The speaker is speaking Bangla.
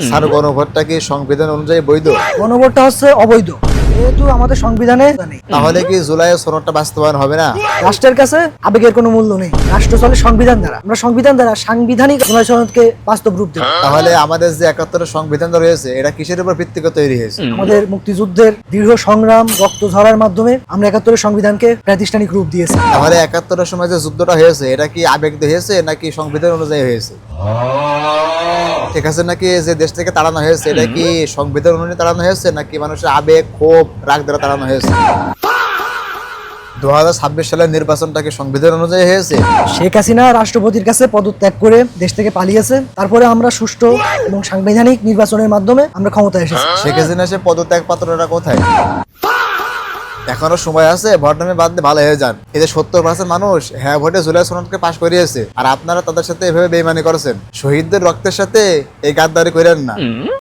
স্যার গণভোটটা কি সংবিধান অনুযায়ী বৈধ? গণভোটটা হচ্ছে অবৈধ, যেহেতু আমাদের সংবিধানে নেই। তাহলে কি জুলাইয়ের সনদটা বাস্তবায়ন হবে না? রাষ্ট্রের কাছে আবেগের কোনো মূল্য নেই, রাষ্ট্র চলে সংবিধান দ্বারা। আমরা সংবিধান দ্বারা সাংবিধানিক জুলাই সনদকে বাস্তব রূপ দেব। তাহলে আমাদের যে 71 সংবিধানটা রয়েছে এটা কিসের উপর ভিত্তি করে তৈরি হয়েছে? আমাদের মুক্তিযুদ্ধের দীর্ঘ সংগ্রাম, রক্ত ঝরার মাধ্যমে আমরা 71 সংবিধানকে প্রাতিষ্ঠানিক রূপ দিয়েছি। তাহলে 71 সময় যে যুদ্ধটা হয়েছে এটা কি আবেগ দিয়ে হয়েছে নাকি সংবিধান অনুযায়ী হয়েছে? ঠিক আছে, নাকি যে দেশ থেকে তাড়ানো হয়েছে এটা কি সংবিধান অনুযায়ী তাড়ানো হয়েছে নাকি মানুষের আবেগ, ক্ষোভ, রাগ দ্বারা তাড়ানো হয়েছে? 2026 সালের নির্বাচনটা কি সংবিধান অনুযায়ী হয়েছে? শেখ হাসিনা রাষ্ট্রপতির কাছে পদত্যাগ করে দেশ থেকে পালিয়েছে, তারপরে আমরা সুষ্ঠু এবং সাংবিধানিক নির্বাচনের মাধ্যমে আমরা ক্ষমতায় এসেছি। শেখ হাসিনা সে পদত্যাগ পত্রটা কোথায়? এখনো সময় আছে, ভোট নামে বাদ দিয়ে ভালো হয়ে যান। এই যে 70% মানুষ হ্যাঁ ভোটে জুলাই সনদকে পাশ করিয়েছে আর আপনারা তাদের সাথে এভাবে বেইমানি করেছেন। শহীদদের রক্তের সাথে এই গাদ্দারি করেন না।